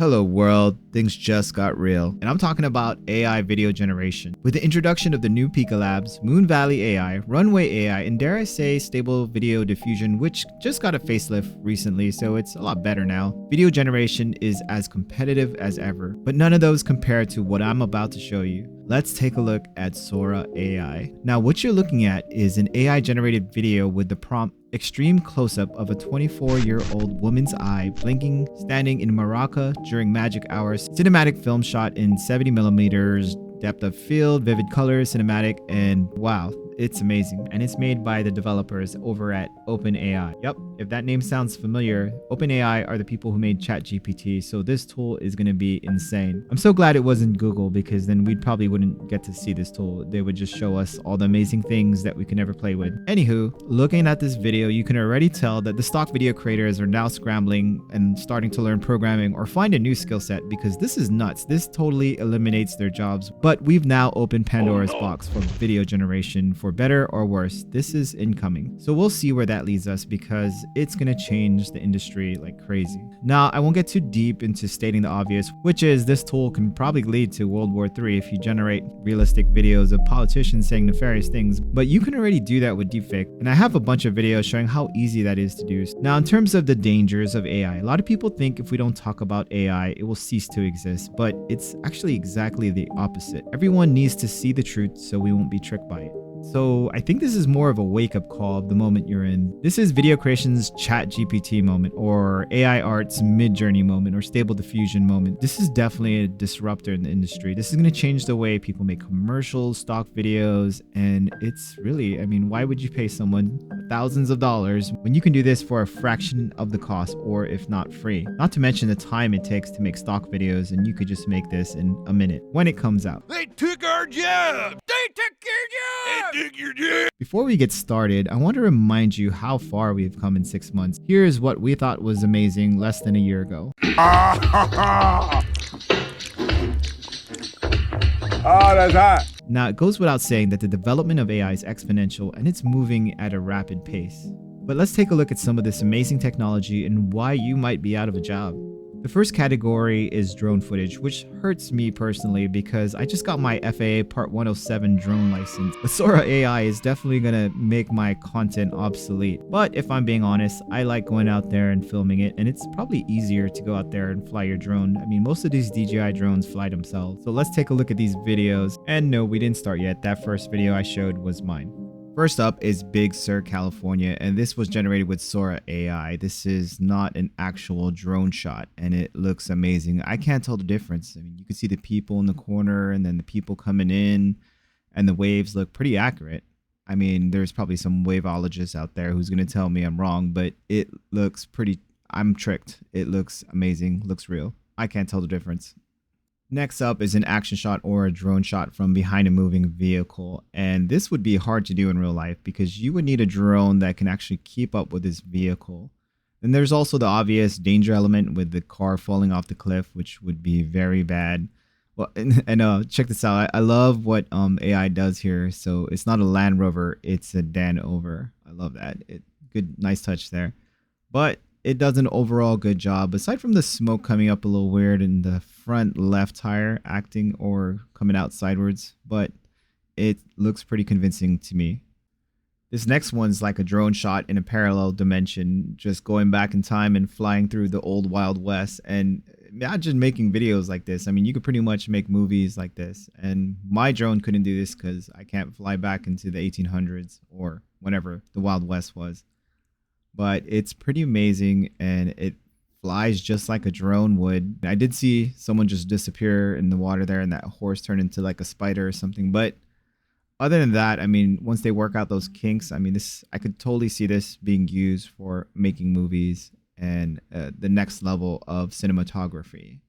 Hello world, things just got real, and I'm talking about AI video generation. With the introduction of the new Pika Labs, Moon Valley AI, Runway AI, and dare I say Stable Video Diffusion, which just got a facelift recently, so it's a lot better now. Video generation is as competitive as ever, but none of those compare to what I'm about to show you. Let's take a look at Sora AI. Now what you're looking at is an AI generated video with the prompt extreme close-up of a 24-year-old woman's eye blinking standing in Maraca during magic hours, cinematic film shot in 70mm, depth of field, vivid colors, cinematic, and wow, it's amazing. And it's made by the developers over at OpenAI. Yep, if that name sounds familiar, OpenAI are the people who made ChatGPT, so this tool is going to be insane. I'm so glad it wasn't Google, because then we probably wouldn't get to see this tool. They would just show us all the amazing things that we can never play with. Anywho, looking at this video, you can already tell that the stock video creators are now scrambling and starting to learn programming or find a new skill set, because this is nuts. This totally eliminates their jobs. But we've now opened Pandora's box for video generation, for better or worse. This is incoming. So we'll see where that leads us, because it's going to change the industry like crazy. Now, I won't get too deep into stating the obvious, which is this tool can probably lead to World War III if you generate realistic videos of politicians saying nefarious things, but you can already do that with deepfake. And I have a bunch of videos showing how easy that is to do. Now, in terms of the dangers of AI, a lot of people think if we don't talk about AI, it will cease to exist, but it's actually exactly the opposite. Everyone needs to see the truth so we won't be tricked by it. So I think this is more of a wake-up call of the moment you're in. This is video creation's ChatGPT moment, or AI art's mid-journey moment, or stable diffusion moment. This is definitely a disruptor in the industry. This is going to change the way people make commercials, stock videos, and it's really, I mean, why would you pay someone thousands of dollars when you can do this for a fraction of the cost, or if not free? Not to mention the time it takes to make stock videos, and you could just make this in a minute when it comes out. They took our job! They took your job! They took your job! Before we get started, I want to remind you how far we've come in 6 months. Here's what we thought was amazing less than a year ago. Oh, that's hot. Now, it goes without saying that the development of AI is exponential and it's moving at a rapid pace. But let's take a look at some of this amazing technology and why you might be out of a job. The first category is drone footage, which hurts me personally because I just got my FAA Part 107 drone license. But Sora AI is definitely gonna make my content obsolete. But if I'm being honest, I like going out there and filming it, and it's probably easier to go out there and fly your drone. I mean, most of these DJI drones fly themselves. So let's take a look at these videos. And no, we didn't start yet. That first video I showed was mine. First up is Big Sur, California, and this was generated with Sora AI. This is not an actual drone shot, and it looks amazing. I can't tell the difference. I mean, you can see the people in the corner and then the people coming in, and the waves look pretty accurate. I mean, there's probably some waveologists out there who's going to tell me I'm wrong, but it looks pretty, I'm tricked. It looks amazing, looks real. I can't tell the difference. Next up is an action shot or a drone shot from behind a moving vehicle, and this would be hard to do in real life because you would need a drone that can actually keep up with this vehicle. And there's also the obvious danger element with the car falling off the cliff, which would be very bad. Well, and check this out. I love what AI does here. So it's not a Land Rover, it's a Danover. I love that. Good, nice touch there. But it does an overall good job, aside from the smoke coming up a little weird in the front left tire acting or coming out sideways, but it looks pretty convincing to me. This next one's like a drone shot in a parallel dimension, just going back in time and flying through the old Wild West. And imagine making videos like this. I mean, you could pretty much make movies like this, and my drone couldn't do this because I can't fly back into the 1800s or whenever the Wild West was. But it's pretty amazing, and it flies just like a drone would. I did see someone just disappear in the water there, and that horse turned into like a spider or something. But other than that, I mean, once they work out those kinks, I mean, I could totally see this being used for making movies and the next level of cinematography.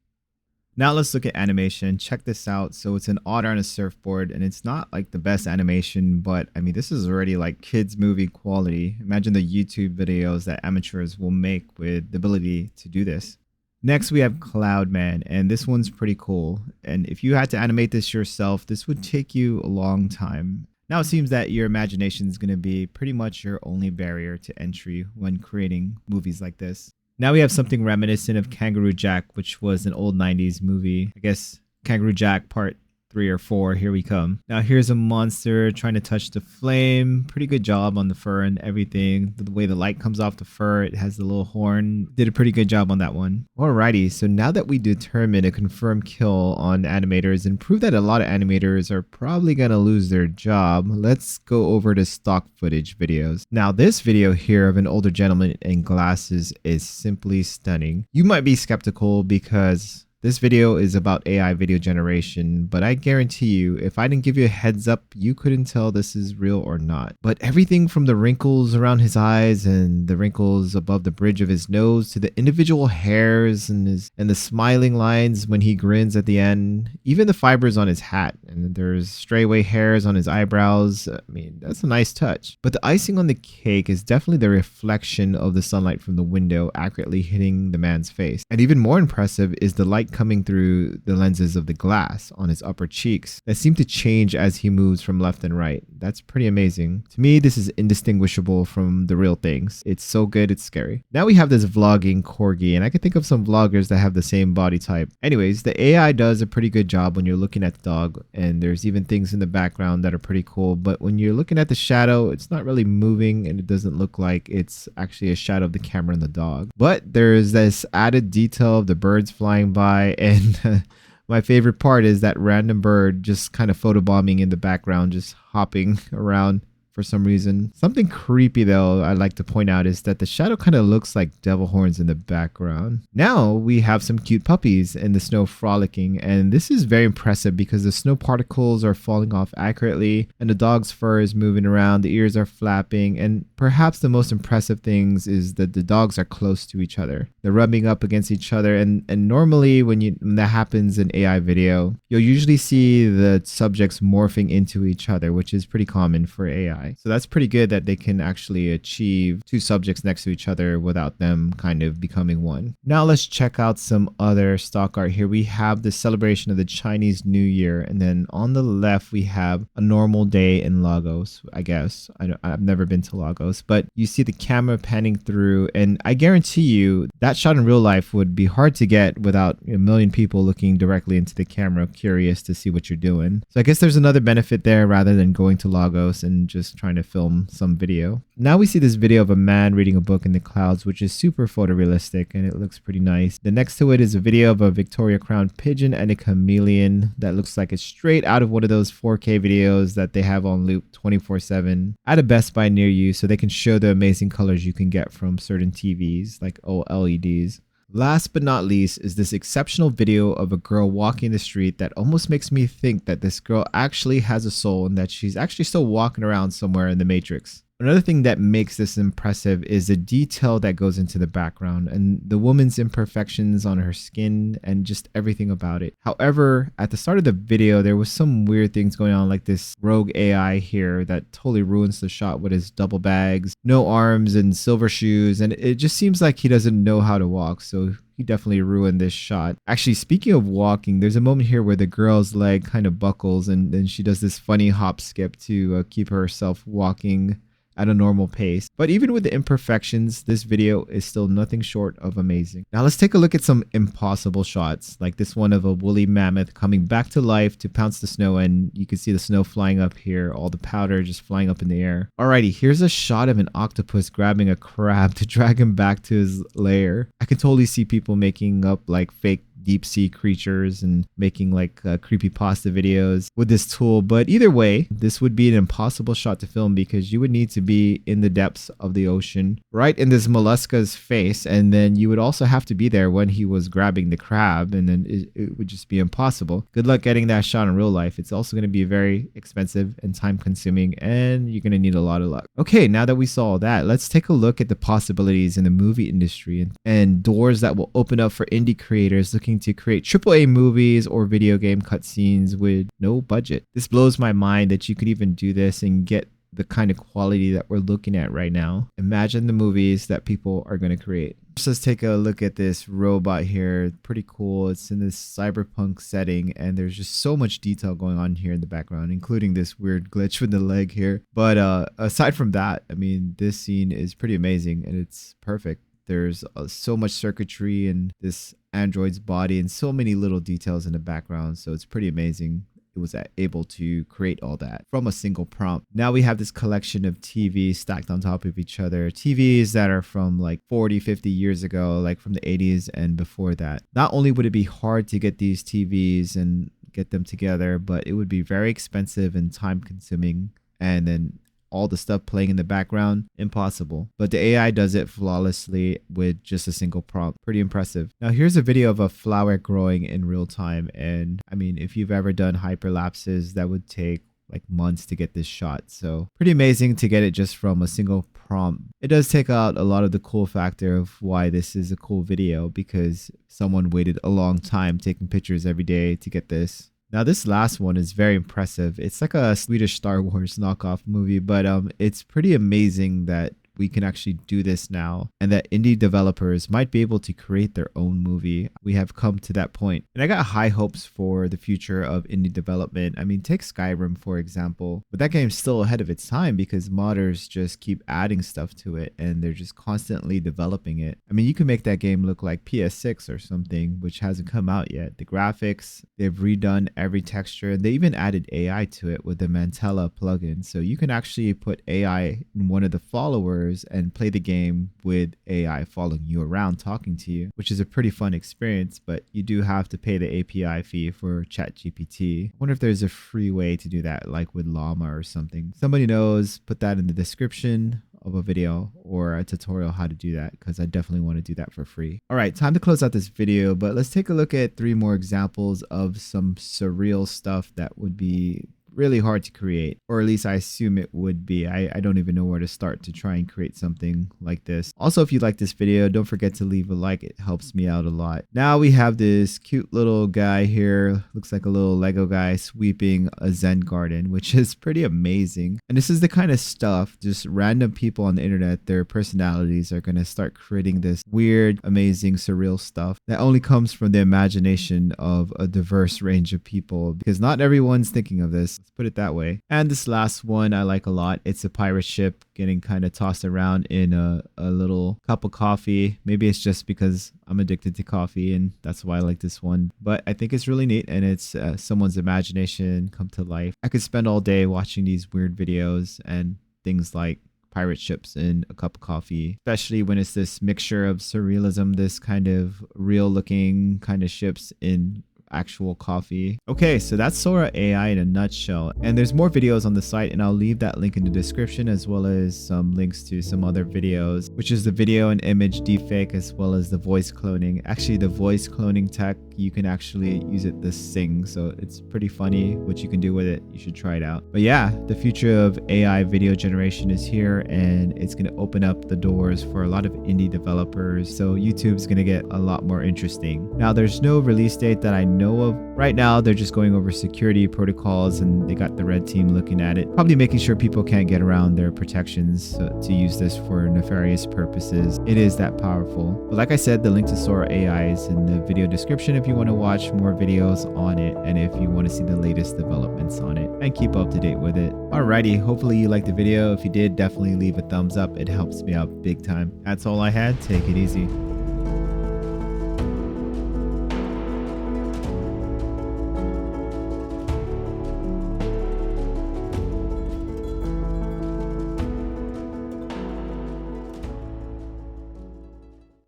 Now let's look at animation. Check this out. So it's an otter on a surfboard, and it's not like the best animation, but I mean, this is already like kids movie quality. Imagine the YouTube videos that amateurs will make with the ability to do this. Next, we have Cloudman, and this one's pretty cool. And if you had to animate this yourself, this would take you a long time. Now it seems that your imagination is going to be pretty much your only barrier to entry when creating movies like this. Now we have something reminiscent of Kangaroo Jack, which was an old 90s movie. I guess Kangaroo Jack Part 3 or 4, here we come. Now here's a monster trying to touch the flame. Pretty good job on the fur and everything. The way the light comes off the fur, it has the little horn. Did a pretty good job on that one. Alrighty, so now that we determined a confirmed kill on animators and prove that a lot of animators are probably gonna lose their job, let's go over to stock footage videos. Now this video here of an older gentleman in glasses is simply stunning. You might be skeptical because this video is about AI video generation, but I guarantee you, if I didn't give you a heads up, you couldn't tell this is real or not. But everything from the wrinkles around his eyes and the wrinkles above the bridge of his nose to the individual hairs and the smiling lines when he grins at the end, even the fibers on his hat, and there's straightaway hairs on his eyebrows. I mean, that's a nice touch. But the icing on the cake is definitely the reflection of the sunlight from the window accurately hitting the man's face. And even more impressive is the light coming through the lenses of the glass on his upper cheeks that seem to change as he moves from left and right. That's pretty amazing. To me, this is indistinguishable from the real things. It's so good, it's scary. Now we have this vlogging corgi, and I can think of some vloggers that have the same body type. Anyways, the AI does a pretty good job when you're looking at the dog, and there's even things in the background that are pretty cool, but when you're looking at the shadow, it's not really moving and it doesn't look like it's actually a shadow of the camera and the dog. But there's this added detail of the birds flying by, and my favorite part is that random bird just kind of photobombing in the background, just hopping around for some reason. Something creepy though I'd like to point out is that the shadow kind of looks like devil horns in the background. Now we have some cute puppies in the snow frolicking, and this is very impressive because the snow particles are falling off accurately and the dog's fur is moving around, the ears are flapping, and perhaps the most impressive things is that the dogs are close to each other. They're rubbing up against each other, and normally when that happens in AI video, you'll usually see the subjects morphing into each other, which is pretty common for AI. So that's pretty good that they can actually achieve two subjects next to each other without them kind of becoming one. Now let's check out some other stock art here. We have the celebration of the Chinese New Year, and then on the left we have a normal day in Lagos, I guess. I've never been to Lagos, but you see the camera panning through, and I guarantee you that shot in real life would be hard to get without a million people looking directly into the camera, curious to see what you're doing. So I guess there's another benefit there rather than going to Lagos and just trying to film some video. Now we see this video of a man reading a book in the clouds, which is super photorealistic and it looks pretty nice. The next to it is a video of a Victoria Crown pigeon and a chameleon that looks like it's straight out of one of those 4K videos that they have on loop 24/7 at a Best Buy near you, so they can show the amazing colors you can get from certain TVs like OLEDs. Last but not least is this exceptional video of a girl walking the street that almost makes me think that this girl actually has a soul and that she's actually still walking around somewhere in the Matrix. Another thing that makes this impressive is the detail that goes into the background and the woman's imperfections on her skin and just everything about it. However, at the start of the video, there was some weird things going on, like this rogue AI here that totally ruins the shot with his double bags, no arms and silver shoes, and it just seems like he doesn't know how to walk, so he definitely ruined this shot. Actually, speaking of walking, there's a moment here where the girl's leg kind of buckles and then she does this funny hop skip to keep herself walking at a normal pace. But even with the imperfections, this video is still nothing short of amazing. Now let's take a look at some impossible shots, like this one of a woolly mammoth coming back to life to pounce the snow, and you can see the snow flying up here, all the powder just flying up in the air. Alrighty, here's a shot of an octopus grabbing a crab to drag him back to his lair. I can totally see people making up like fake deep sea creatures and making like creepypasta videos with this tool, but either way, this would be an impossible shot to film because you would need to be in the depths of the ocean, right in this mollusca's face, and then you would also have to be there when he was grabbing the crab, and then it would just be impossible. Good luck getting that shot in real life. It's also going to be very expensive and time consuming, and you're going to need a lot of luck. Okay, now that we saw all that, let's take a look at the possibilities in the movie industry and doors that will open up for indie creators looking to create AAA movies or video game cutscenes with no budget. This blows my mind that you could even do this and get the kind of quality that we're looking at right now. Imagine the movies that people are going to create. So let's take a look at this robot here. Pretty cool. It's in this cyberpunk setting and there's just so much detail going on here in the background, including this weird glitch with the leg here. But aside from that, I mean, this scene is pretty amazing and it's perfect. There's so much circuitry in this android's body and so many little details in the background. So it's pretty amazing. It was able to create all that from a single prompt. Now we have this collection of TVs stacked on top of each other. TVs that are from like 40, 50 years ago, like from the 80s and before that. Not only would it be hard to get these TVs and get them together, but it would be very expensive and time consuming. And then all the stuff playing in the background, impossible. But the AI does it flawlessly with just a single prompt. Pretty impressive. Now here's a video of a flower growing in real time. And I mean, if you've ever done hyperlapses, that would take like months to get this shot. So pretty amazing to get it just from a single prompt. It does take out a lot of the cool factor of why this is a cool video, because someone waited a long time taking pictures every day to get this. Now this last one is very impressive. It's like a Swedish Star Wars knockoff movie, but it's pretty amazing that we can actually do this now, and that indie developers might be able to create their own movie. We have come to that point. And I got high hopes for the future of indie development. I mean, take Skyrim, for example. But that game's still ahead of its time because modders just keep adding stuff to it and they're just constantly developing it. I mean, you can make that game look like PS6 or something, which hasn't come out yet. The graphics, they've redone every texture, and they even added AI to it with the Mantella plugin. So you can actually put AI in one of the followers and play the game with AI following you around talking to you, which is a pretty fun experience, but you do have to pay the API fee for ChatGPT. I wonder if there's a free way to do that, like with Llama or something. Somebody knows, put that in the description of a video or a tutorial how to do that, because I definitely want to do that for free. All right, time to close out this video, but let's take a look at 3 more examples of some surreal stuff that would be really hard to create, or at least I assume it would be. I don't even know where to start to try and create something like this. Also, if you like this video, don't forget to leave a like. It helps me out a lot. Now we have this cute little guy here, looks like a little Lego guy sweeping a Zen garden, which is pretty amazing. And this is the kind of stuff just random people on the internet, their personalities are going to start creating this weird, amazing, surreal stuff that only comes from the imagination of a diverse range of people, because not everyone's thinking of this. Let's put it that way. And this last one I like a lot. It's a pirate ship getting kind of tossed around in a little cup of coffee. Maybe it's just because I'm addicted to coffee and that's why I like this one. But I think it's really neat, and it's someone's imagination come to life. I could spend all day watching these weird videos and things like pirate ships in a cup of coffee, especially when it's this mixture of surrealism, this kind of real looking kind of ships in actual coffee. Okay, so that's Sora AI in a nutshell, and there's more videos on the site, and I'll leave that link in the description, as well as some links to some other videos, which is the video and image deepfake, as well as the voice cloning. Actually, the voice cloning tech, you can actually use it to sing, so it's pretty funny what you can do with it. You should try it out. But yeah, the future of AI video generation is here, and it's going to open up the doors for a lot of indie developers, so YouTube's going to get a lot more interesting. Now, there's no release date that I know of. Right now, they're just going over security protocols, and they got the red team looking at it, probably making sure people can't get around their protections to use this for nefarious purposes. It is that powerful. But like I said, the link to Sora AI is in the video description if you want to watch more videos on it, and if you want to see the latest developments on it and keep up to date with it. Alrighty, hopefully you liked the video. If you did, definitely leave a thumbs up. It helps me out big time. That's all I had. Take it easy.